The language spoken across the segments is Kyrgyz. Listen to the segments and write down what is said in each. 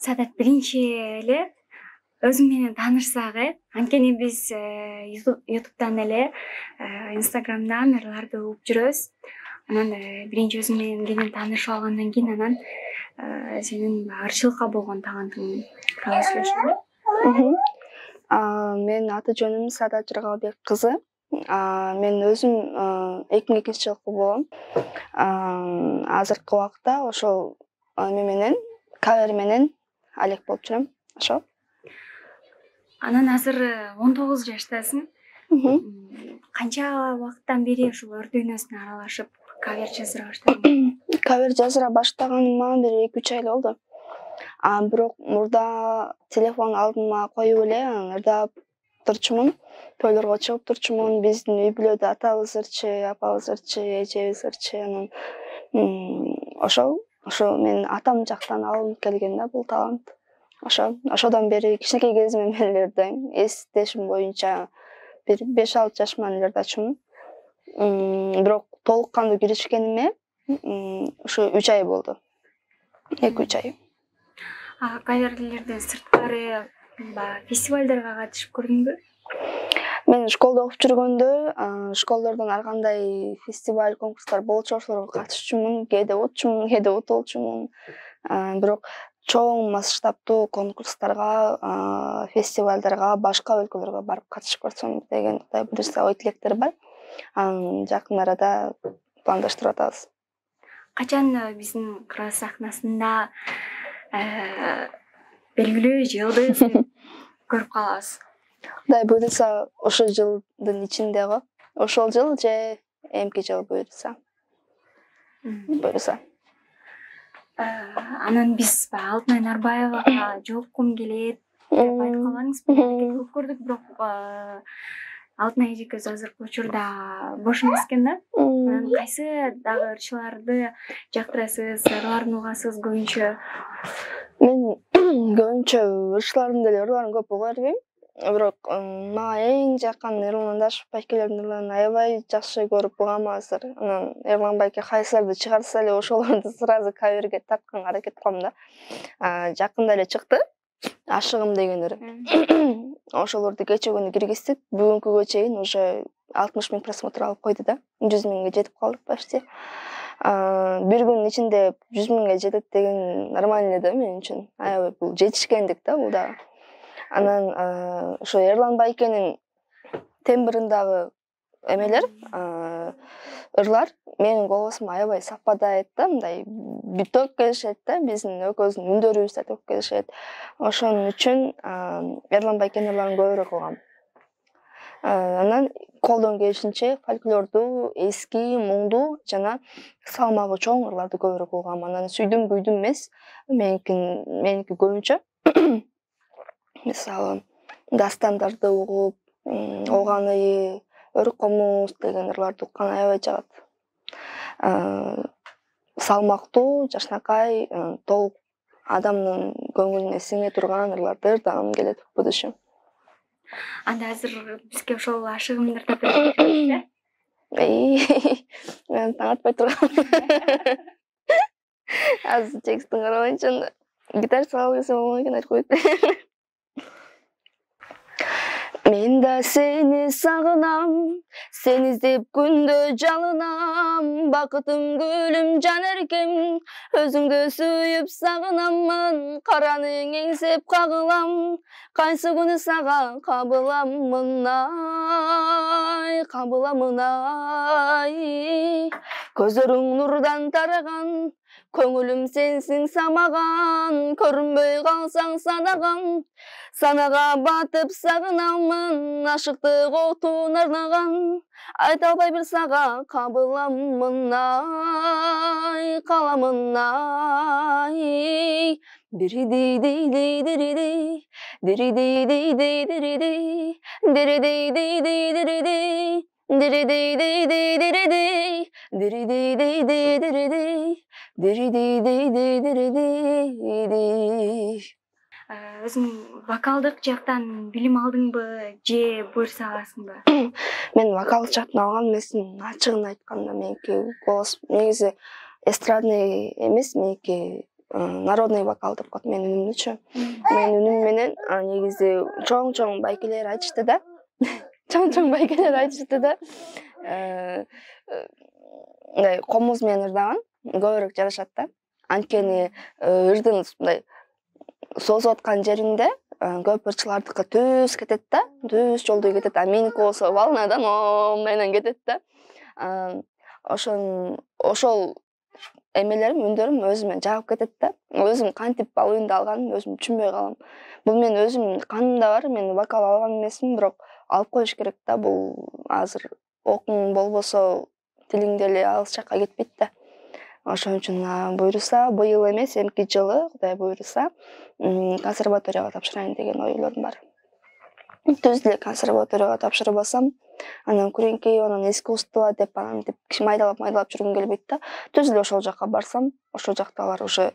Садат биринчи эле өзүң менен таанышсак анткени биз ютубтан эле инстаграмдан ырларды угуп жүрөбүз. Анан биринчи өзүң менен кенен таанышып алгандан кийин анан сенин ырчылыкка болгон тагандыгың тууралуу сүйлөшөлү. Менин аты жөнүм Садат Жыргалбек кызы. Мен өзүм 2002 жылкы болом. Азыркы убакта ошол менен кавер менен алек болуп жүрөм. Ошол. Анан азыр 19 жаштасың. Канча убакыттан бери ушул өр дүйнөсүнө аралашып кавер жаздыра баштадың? Кавер жаздыра баштаганыма бир 2-3 ай болду. Бирок мурда телефон алдыма коюп эле ырдап турчумун. Тойлорго чыгып турчумун. Биздин үй бүлөдө атабыз ырчы, апабыз ырчы, эжебиз ырчы. Анан ошол менин атам жактан алынып келген да бул талант. Ошодон бери кичинекей кезимден бери ырдайм. Эстешим боюнча бир 5-6 жашыман эле ырдачумун. Бирок толук кандуу киришкениме ушу 3 ай болду. 2-3 ай. Каверлерден сырткары фестивалдарга катышып көрдүңбү? Мен школдо окуп жүргөндө школдордон ар кандай фестиваль, конкурстар болчу, ошолорго катышчумун. Кээде утчумун, кээде утулчумун. Бирок чоң масштабтуу конкурстарга, фестивалдарга, башка өлкөлөргө барып катышып көрсөм деген Кудай буюрса ой тилектер бар. Жакын арада пландаштырып атабыз. Качан биздин Кыргыз сахнасында белгилүү жылдызды көрүп калабыз? Кудай буюрса ошол жылдын ичинде го. Ошол жыл же эмки жыл буюрса. Анан биз Алтынай Нарбаевага жолуккум келет деп айтып калбаңызбы? Аракет кылып көрдүк, бирок Алтынай эжекебиз азыркы учурда бош эмес экен да. Анан кайсы дагы ырчыларды жактырасыз, ырларын угасыз көбүнчө? Мен көбүнчө ырчылардын деле ырларын көп уга бербейм. Бирок мага эң жакын Эрлан Андашев байкелердин ырларын аябай жакшы көрүп угам азыр. Анан Эрлан байке кайсыларды чыгарса эле ошолорду сразу каверге тартканга аракет кылам да. Жакында эле чыкты Ашыгым деген ыры. Ошолорду кечээ күнү киргиздик. Бүгүнкүгө чейин уже 60 000 просмотр алып койду да. 100 000ге жетип калдык почти. Бир күнүн ичинде 100 000ге жетет деген нормально эле да мен үчүн. Аябай бул жетишкендик да бул дагы. Анан ошо Эрлан байкенин тембриндагы эмелер, ырлар менин голосумга аябай совпадает да, мындай бүтөк келишет да, биздин экөөбүздүн үндөрүбүз да төк келишет. Ошон үчүн Эрлан байкенин ырларын көбүрөөк угам. Анан колдон келишинче фольклорду, эски, муңду жана салмагы чоң ырларды көбүрөөк угам. Анан сүйдүм күйдүм эмес, меники көбүнчө мисалы дастандарды угуп, Оганы, Өрүк комуз деген ырларды уккан аябай жагат. Салмактуу, жашнакай, толук адамдын көңүлүнө сиңе турган ырларды ырдагым келет в будущем. Анда азыр бизге ошол Ашыгымдарды бересиз? Мен таң атпай тургам. Азыр текстин карабайынча гитара салып келсем болмок экен айтып коет. Мен да сени сагынам, сени издеп күндө жалынам, бакытым гүлүм жан эркем, өзүңдү сүйүп сагынаммын, караның эңсеп кагылам, кайсы күнү сага кабыламмын ай, кабыламмын ай. Көзөрүң нурдан тараган, көңүлүм сенсиң самаган, көрүнбөй калсаң санаган, санага батып сагынамын, ашыктык отун арнаган, айта албай бир сага кабыламмын ай, каламын ай. Дириди диди дириди, дириди диди дириди, дириди диди дириди, дириди диди дириди, дириди диди дириди, дириди диди дириди. Өзүң вокалдык жактан билим алдыңбы же буйрса аласыңбы? Мен вокалдык жактан алган эмесмин. Ачыгын айтканда меники голос негизи эстрадный эмес, меники народный вокал деп коет менин үнүмдүчү. Менин үнүм менен негизи чоң байкелер айтышты да. Чоң байкелер айтышты да. Мындай комуз менен ырдаган көбүрөөк жарашат да. Анткени ырдын мындай созуп аткан жеринде көп ырчылардыкы түз кетет да, түз жолдой кетет, а меники болсо волнадан менен кетет да. Ошол эмелерим, үндөрүм өзүмө жагып кетет да. Өзүм кантип ал үндү алганымды өзүм түшүнбөй калам. Бул мен өзүм канымда бар, мен вокал алган эмесмин, бирок алып коюш керек да. Бул азыр окуң болбосо тилиң деле алыс жакка кетпейт да. Ошон үчүн буюрса, быйыл эмес, эмки жылы Кудай буюрса, консерваторияга тапшырайын деген ойлорум бар. Түз эле консерваторияга тапшырып алсам, анан күрөңкөй, анан искусство деп киши майдалап жүргүм келбейт да. Түз эле ошол жакка барсам, ошол жактагылар уже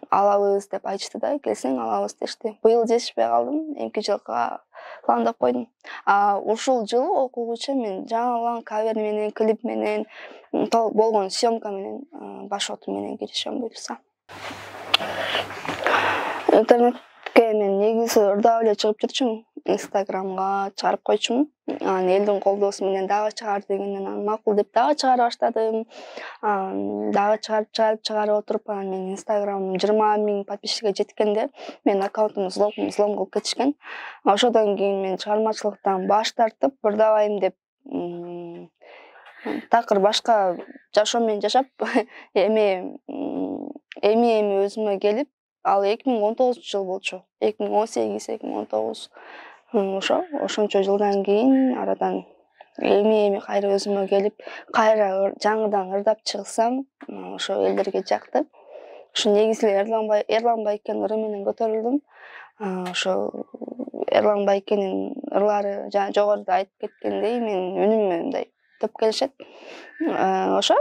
алабыз деп айтышты да, келсең алабыз дешти. Быйыл жетишпей калдым, эмки жылга пландап койдум. Ушул жылы окугучу мен жаңылан кавер менен, клип менен, болгон съемка менен, башоту менен киришем буюрса. Интернетке мен негизи ырдап эле чыгып жүрчүмүн. Инстаграмга чыгарып койчумун. Анан элдин колдоосу менен дагы чыгар дегенден анан макул деп дагы чыгара баштадым. Дагы чыгарып отуруп, анан менин Инстаграмым 20 000 подписчикке жеткенде мен аккаунтумду взлом кылып кетишкен. Ошодон кийин мен чыгармачылыктан баш тартып, ырдабайм деп такыр башка жашоо менен жашап, эми өзүмө келип, ал 2019-жыл болчу. 2018, 2019. Ошончо жылдан кийин арадан эми кайра өзүмө келип, кайра жаңыдан ырдап чыгсам, ошо элдерге жакты. Ошо негизи Эрлан Байкенин ыры менен көтөрүлдүм. Ошо Эрлан Байкенин ырлары жана жогоруда айтып кеткендей, менин үнүмө мындай топ келишет. Ошо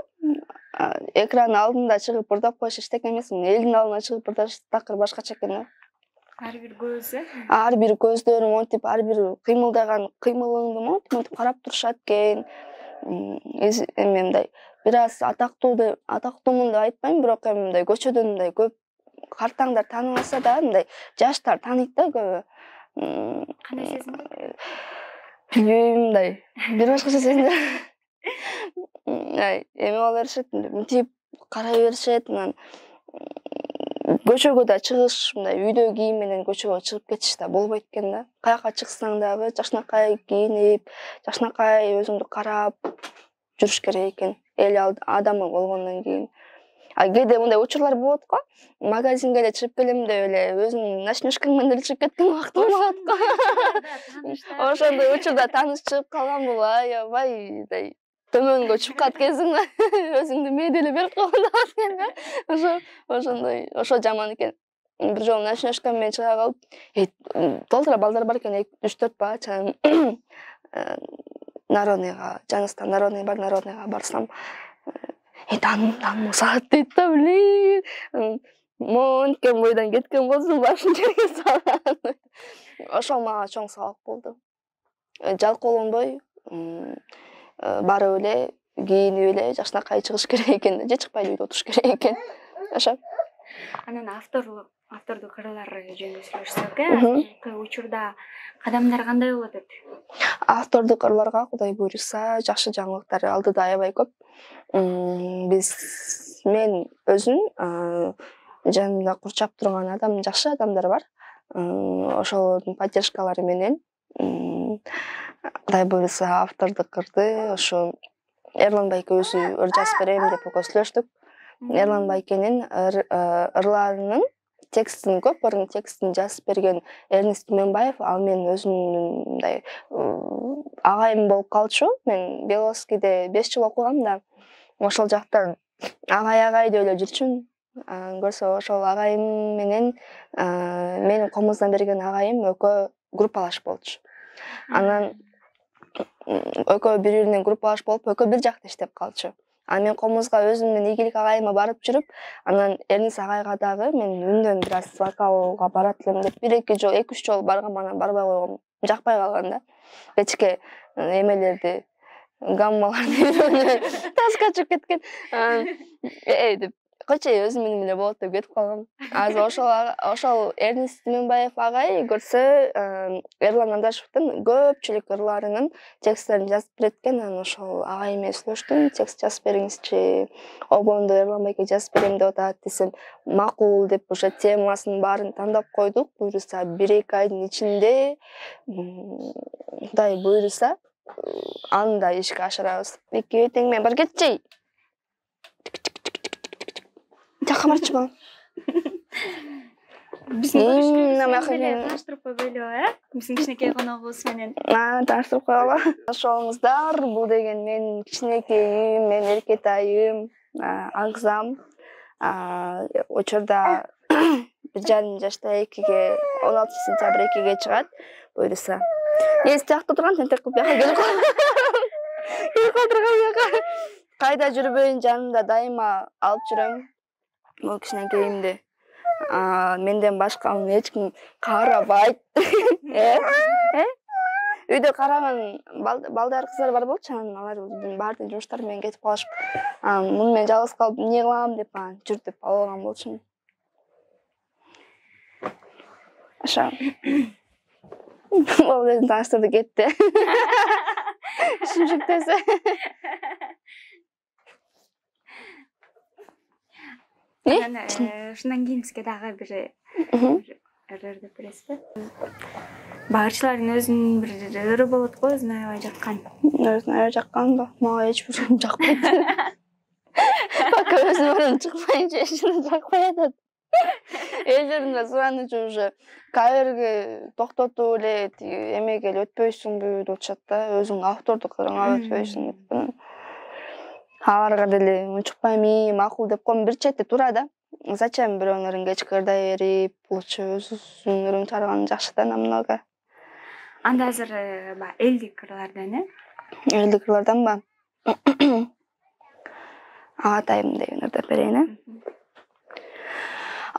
экран алдында чыгып ырдап коюш эчтеке эмес, элдин алдына чыгып ырдаш такыр башкача экен да. Ар бир көзү. Ар бир көздөрүң монтип, ар бир кыймылдаган кыймылыңды монтип карап турушат экен. Эми мындай бир аз атактуумун деп айтпайм, бирок эми мындай көчөдөн мындай көп картаңдар тааныбаса да, мындай жаштар тааныйт да көбү. Кандай сезим? Билбейм, мындай бир башкача сезим. Эме боло беришет, мынтип карай беришет, анан көчөгө да чыгыш, мындай үйдө кийим менен көчөгө чыгып кетиш да болбойт экен да. Каяка чыксаң дагы жакшынакай кийинип, жакшынакай өзүңдү карап жүрүш керек экен. Эл адамы болгондон кийин. Кээде мындай учурлар болот го. Магазинге эле чыгып келем деп эле өзүңдүн ночнушкаң менен эле чыгып кеткен убактым болот го. Ошондой учурда тааныш чыгып калган аябай мындай төмөнгө чыгып калат кезиң өзүңдү мээде эле берип койгондой болот экен да. Ошондой, ошо жаман экен. Бир жолу ночнушкам менен чыга калып, толтура балдар бар экен, 3-4 бала чыгам. Народныйга, жаныбызда народный бар, народныйга барсам, таным салат дейт да, блин. Монткен бойдон кеткен болсун, башын жерге салган. Ошол мага чоң сабак болду. Жалкоолонбой, барып эле, кийинип эле, жакшынакай чыгыш керек экен да, же чыкпай үйдө отуруш керек экен. Ошо. Анан автордук ырлары жөнүндө сүйлөшсөк, азыркы учурда кадамдар кандай болот деп? Автордук ырларга Кудай буйруса, жакшы жаңылыктар алдыда аябай көп. Мен өзүм жанымда курчап турган жакшы адамдар бар. Ошолордун поддержкалары менен Кудай буйруса автордук ырды ошо Эрлан Байке өзү ыр жазып берем деп сүйлөштүк. Эрлан Байкенин ырларынын текстин, көп ырдын текстин жазып берген Эрнест Түмөнбаев, ал менин өзүмдүн мындай агайым болуп калчу. Мен Беловскийде 5 жыл окугам да, ошол жактан агай деп эле жүрчүмүн. Көрсө ошол агайым менен менин комуздан берген агайым экөө группалаш болчу. Анан экөө бири-биринен группалаш болуп, экөө бир жакта иштеп калчу. Мен комузга өзүмдүн ийгилик агайыма барып жүрүп, анан Эрнис агайга дагы мен үндөн бир аз вокалга барат элем деп 2-3 жолу баргам, анан барбай койгом. Жакпай калган да. Кечке эмелерди, гаммаларды таска чыгып кеткен. Деп койчу өзүм менен эле болот деп кетип калгам. Азыр ошол Эрнест Түймөнбаев агай көрсө Эрлан Андашевдин көпчүлүк ырларынын тексттерин жазып берет экен. Анан ошол агай менен сүйлөштүм, текст жазып бериңизчи, обондо Эрлан байке жазып берем деп атат десем, макул деп уже темасынын баарын тандап койдук. Буюрса 1-2 айдын ичинде Кудай буйруса аны да ишке ашырабыз. Экөө тең менен бар кетчи. Жакка барчумун. Биздин көрүшкөнүбүз таштырып койбойлу, биздин кичинекей коногубуз менен. Таштырып коелу. Ошолуңуздар, бул деген менин кичинекейим, менин эркетайым, агзам. Учурда 1,5 жашта 2ге 16 сентябрь 2ге чыгат. Буйруса. Эс жакта турган тентек кылып бияка келип калдырган. Кайда жүрбөйүн жанымда дайыма алып жүрөм. Бул кичинекейимди. Менден башка эч ким карабайт. Үйдө караган балдар кыздар бар болчу, алар баардык жумуштар менен кетип калышып, муну мен жалгыз калып эмне кылам деп жүр деп алып алган болчумун. Ошо. Ол өзүн таштырды кетти. Шимшектесе. Ушундан кийин бизге дагы бир ырыр деп бересизби? Багырчылардын өзүнүн бир ыры болот го, өзүн аябай жаккан. Өзүн аябай жакканбы? Мага эч бирин жакпайт. Пока өзүм өрүн чыкпайынча эчине жакпай атат. Элдерин суранычы уже каверге токтотуп эле эмеге эле өтпөйсүңбү деп атышат да, өзүң автордук ырыңа өтпөйсүң деп. Аларга деле унчукпайм, макул деп коем, бир четте тура да. Зачем бирөөнүн ырын кечке ырдай берип, лучше өзүнүн ырын чыгарган жакшы да намного. Анда азыр элдик ырлардан, Элдик ырларданбы? Агатайым деген ырдап берейин,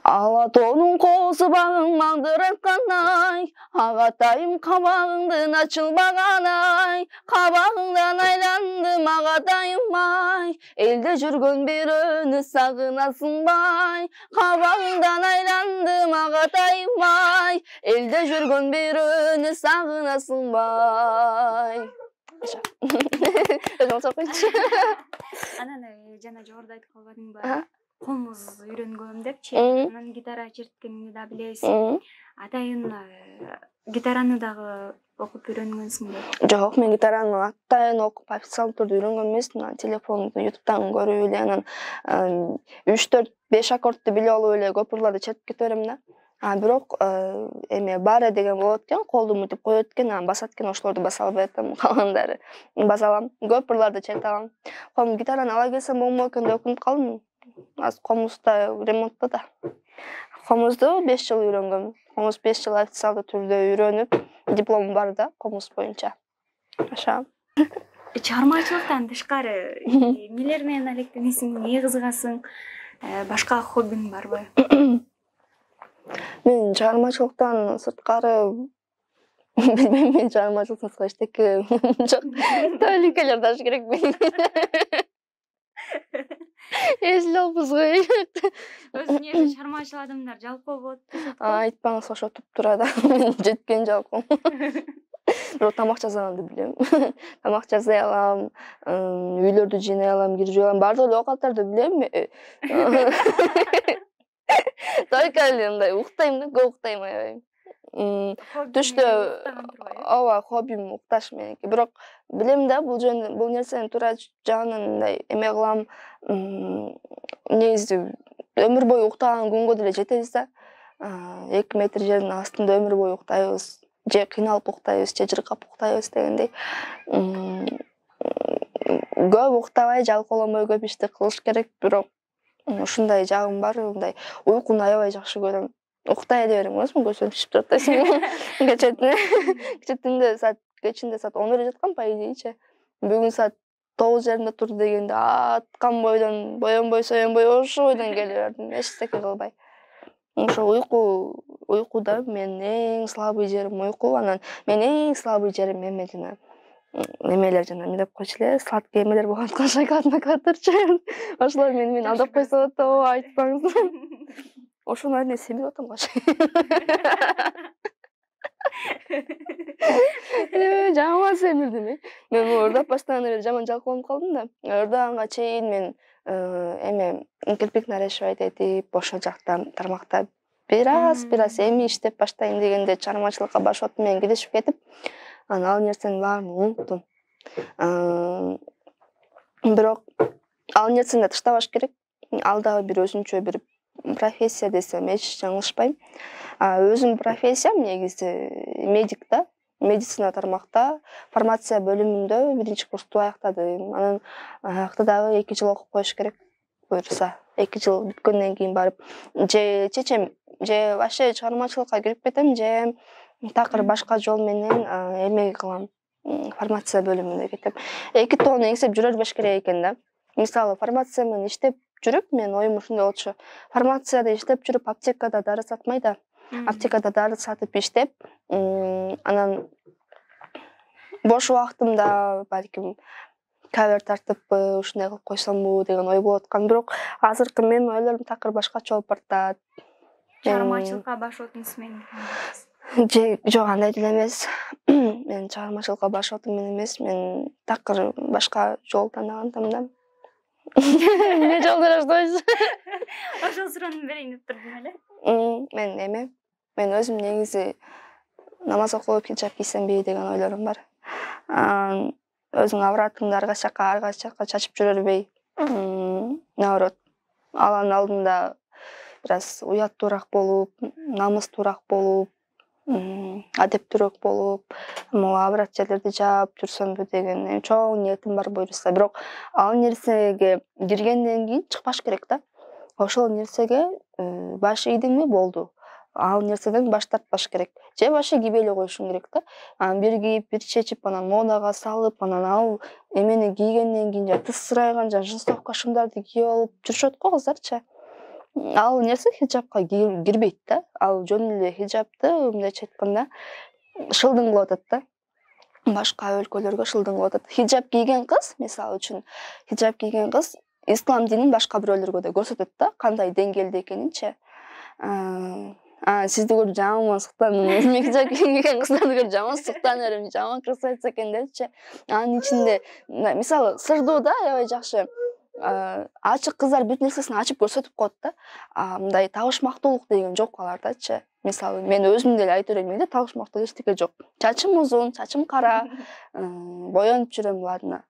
Алатоонун коосу багың маңдыраткандай, агатайым кабагыңдын ачылбаган-ай, кабагыңдан айландым агатайым-ай, элде жүргөн бирөөнү сагынасыңбай, кабагыңдан айландым агатайым-ай, элде жүргөн бирөөнү сагынасыңбай. Өзүң окуп койчу. Анан жана жогоруда айтып калбадыңбы? Комуз үйрөнгөм депчи, анан гитара черткенди да билесиң. Атайын гитараны дагы окуп үйрөнгөнсүңбү? Жок, мен гитараны атайын окуп официалдуу түрдө үйрөнгөн эмесмин. Телефондо YouTube'дан көрүп эле анан 3-4-5 аккордду билип алып эле көп ырларды чертип кете берем да. Бирок эме баре деген болот экен, колду мынтип коет экен, анан басат экен, ошолорду баса албай атам, калгандары баса алам. Көп ырларды черте алам. Ком гитараны ала келсем болмок экен деп өкүнүп калдым. Азыр комузда ремонтта да. Комузду 5 жыл үйрөнгөм. Комуз 5 жыл официалдуу түрдө үйрөнүп, дипломум бар да, комуз боюнча. Ошо. Чыгармачылыктан тышкары эмнелер менен алектенесиң, эмнеге кызыгасың? Башка хоббиң барбы? Мен чыгармачылыктан сырткары билбейм, мен чыгармачылыктан сырткары эчтеке жок. Төлүкөлөр даш керек мен. Эсил албызгы. Өзү эмне чыгармачыл адамдар жалкоо болот десет. Айтпаңыз, ошо туп турат. Мен жеткен жалком. Бирок тамак жасай алам деп билем. Тамак жасай алам, үйлөрдү жыйнай алам, кир жуй алам, баардык эле оокаттарды билем. Только эле мындай уктайм да, көп уктайм аябай. Түштө ооба, хоббим укташ мененки. Бирок билем да, бул нерсенин туура жагынан мындай эме кылам. Негизи өмүр бою уктаган күнгө деле жетебиз да. 2 метр жердин астында өмүр бою уктайбыз. Же кыйналып уктайбыз, же жыркап уктайбыз дегендей. Көп уктабай, жалкоолонбой көп ишти кылыш керек, бирок ушундай жагым бар, мындай уйкуну аябай жакшы көрөм. Уктай эле берем, көрөсүңбү, көзүм түшүп турат да. Кечинде саат 10 эле жаткам, по идее. Бүгүн саат 9 жарымда тур дегенде аткан бойдон боенбой ошо бойдон келе бердим, эчтеке кылбай. Ошо уйкуда менин эң слабый жерим уйку, анан менин эң слабый жерим эме жана немелер жана эмне деп койчу эле, сладкий эмелер болгондуктан шоколадный кадрчы. Ошолор мени алдап койсо да айтпаңыз. Ошону эле себеп атам каш. Жаман семирдим. Мен ырдап баштаган эле жаман жалкаланып калдым да. Ырдаганга чейин мен эме кирпик наращивать этип, ошол жакта тармакта бир аз эми иштеп баштайын дегенде чыгармачылыкка баш отум менен киришип кетип, анан ал нерсенин баарын унуттум. Бирок ал нерсени да таштабаш керек. Ал дагы бир өзүнчө бир профессия десем эч жаңылышпайм. Өзүм профессиям негизи медик да. Медицина тармакта фармация бөлүмүндө биринчи курсту аяктадым. Анан аякта дагы 2 жыл окуп коюш керек буюрса. 2 жыл бүткөндөн кийин барып же чечем, же вообще чыгармачылыкка кирип кетем, же такыр башка жол менен эме кылам. Фармация бөлүмүнө кетем. Экитоону эңсеп жүрө бербеш керек экен да. Мисалы фармация менен иштеп жүрүп, мен оюм ушундай болчу. Фармацияда иштеп жүрүп, аптекада дары сатмай да. Аптекада дары сатып иштеп, анан бош убактымда балким кавер тартыппы, ушундай кылып койсомбу деген ой болуп аткан. Бирок азыркы менин ойлорум такыр башкача болуп баратат. Чыгармачылыкка баш отуңуз менен. Жок, андай деле эмес. Мен чыгармачылыкка баш отум менен эмес, мен такыр башка жол тандагандым да. Эмне жол дешпейсиз? Ошол суроону берейин деп турдум эле. Мен өзүм негизи намаз окуп хиджаб кийсемби деген ойлорум бар. Өзүң авратыңды ар кайсы жакка чачып жүрө бербей, наоборот, Алланын алдында бир аз уяттуураак болуп, намыстуураак болуп, адептүүрөөк болуп, могу аврат жерлерди жаап жүрсөмбү деген чоң ниетим бар буюрса. Бирок ал нерсеге киргенден кийин чыкпаш керек да. Ошол нерсеге баш ийдиңби болду. Ал нерседен баш тартпаш керек. Же вообще кийбей эле коюшуң керек да. Бир кийип, бир чечип, анан модага салып, анан ал эмени кийгенден кийин же тыс сырайган, же жинстовка шымдарды кийип алып жүрүшөт го кыздарчы. Ал нерсе хиджабка кирбейт да. Ал жөн эле хиджабты мындайча айтканда шылдың кылып атат да. Башка өлкөлөргө шылдың кылып атат. Хиджаб кийген кыз, мисалы үчүн, хиджаб кийген кыз ислам динин башка бирөөлөргө да көрсөтөт да, кандай деңгээлде экенинчи. Сизди көрүп жаман суктандым. Мен хиджаб кийген кыздарды көрүп жаман суктанып берем, жаман красавица экен депчи. Анын ичинде мисалы сырдууда аябай жакшы ачык кыздар бүт нерсесин ачып көрсөтүп коет да. Мындай табышмактуулук деген жок алардачы. Мисалы мен өзүм деле айта берейин да, табышмактуу эчтеке жок. Чачым узун, чачым кара, боенуп жүрөм, ладно,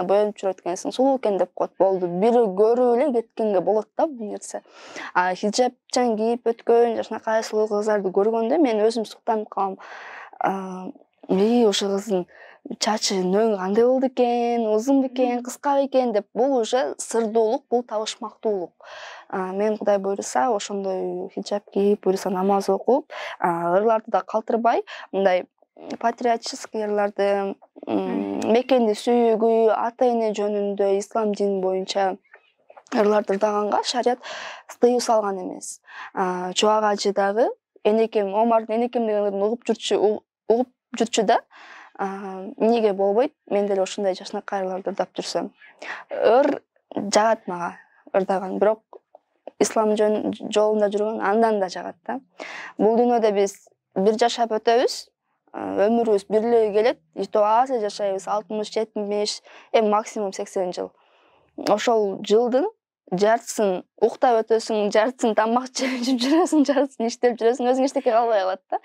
боенуп жүрөт экенсиң, сулуу экен деп коет. Болду. Бири көрүп эле кеткенге болот да бул нерсе. Хиджабчан кийип өткөн жашынакай сулуу кыздарды көргөндө мен өзүм суктанып калам. Ошол кыздын чачы нөң кандай болду экен, узун бекен, кыска бекен деп, бул уже сырдуулук, бул табышмактуулук. Мен Кудай буйруса ошондой хиджаб кийип, буйруса намаз окуп, ырларды да калтырбай, мындай патриотический ырларды, мекенди сүйгүү, ата эне жөнүндө ислам дини боюнча ырларды ырдаганга шарият тыюу салган эмес. Чубак ажы дагы энекем, Омардын энекем деген ырын угуп жүрчү да. Эмнеге болбойт? Мен деле ошондой жашынакай ырларды ырдап жүрсөм. Ыр жагат мага ырдаган, бирок ислам жолунда жүргөн андан да жагат да. Бул дүйнөдө биз бир жашап өтөбүз, өмүрүбүз бир эле келет, аз эле жашайбыз, 60-70, максимум 80 жыл. Ошол жылдын жартысын уктап өтөсүң, жартысын тамак жеп жүрөсүң, жартысын иштеп жүрөсүң, өзүң эчтеке калбай калат да.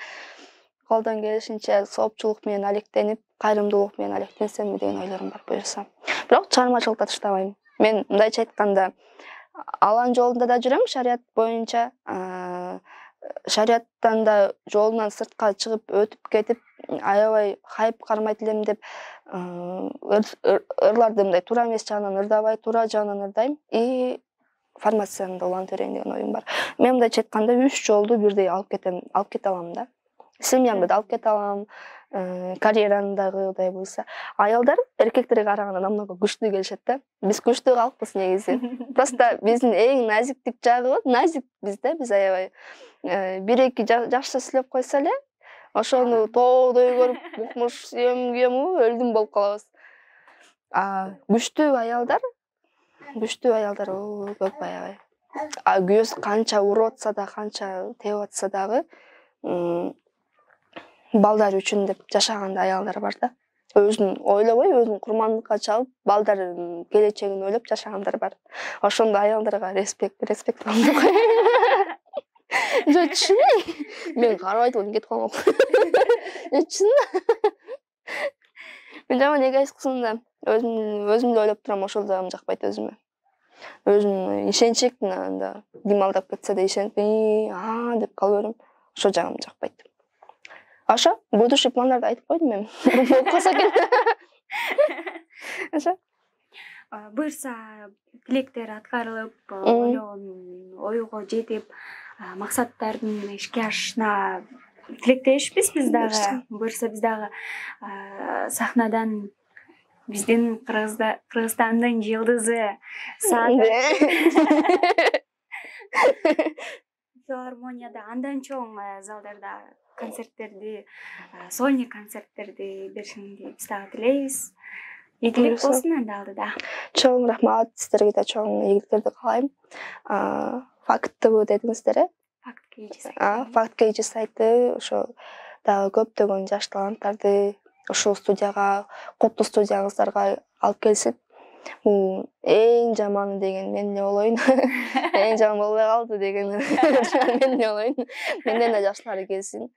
Колдон келишинче соопчулук менен алектенип, кайрымдуулук менен алектенсемби деген ойлорум бар буюрса. Бирок чыгармачылыкты таштабайм. Мен мындайча айтканда Алланын жолунда да жүрөм, шарият боюнча. Шарияттан да жолунан сыртка чыгып өтүп кетип, аябай хайп кармайт элем деп ырларды мындай туура эмес жагынан ырдабай, туура жагынан ырдайм. Фармацияны да улантып берейин деген оюм бар. Мен мындайча айтканда 3 жолду бирдей алып кете алам да. Семьямды да алып кете алам, карьераны дагы Кудай буйруса. Аялдар эркектерге караганда намного күчтүү келишет да. Биз күчтүү калкпыз негизи. Просто биздин эң назиктик жагыбыз, назик биз аябай 1-2 жакшы сүйлөп койсо эле, Ошону тоодой көрүп укмуш эмгему өлдүм болуп калабыз. Күчтүү аялдар көп аябай. Күйөөсү канча уруп атса да, канча тебип атса дагы, балдар үчүн деп жашаган аялдар бар да. Өзүн ойлобой, өзүн курмандыкка чалып, балдардын келечегин ойлоп жашагандар бар. Ошондой аялдарга респект болду го. Чын. Мен карап айтып кетип калмам. Чын. Мен жаман эгоисткусун да. Өзүмдү ойлоп турам, ошол жагым жакпайт өзүмө. Өзүм ишенчик, анда ким алдап кетсе да ишенип, деп кала берем. Ошол жагым жакпайт. Ошо будущий пландарды айтып койдум мен. Болуп калса экен. Ошо. Буюрса тилектер аткарылып, ойлогон ойго жетип, максаттардын ишке ашышына тилектешпиз биз дагы. Буюрса биз дагы сахнадан биздин Кыргызстандын жылдызы филармонияда андан чоң залдарда концерттерди, сольный концерттерди беришиңди биз дагы тилейбиз. Ийгилик болсун анда алдыда. Чоң рахмат, сиздерге да чоң ийгиликтерди каалайм. Факт ТВ дедиңиздер, Факт KG сайты. Факт KG сайты ошо дагы көптөгөн жаш таланттарды ушул студияга, коптуу студияңыздарга алып келсин. Бул эң жаманы деген мен эле болоюн. Эң жаман болбой калды деген мен эле болоюн. Менден да жакшылары келсин.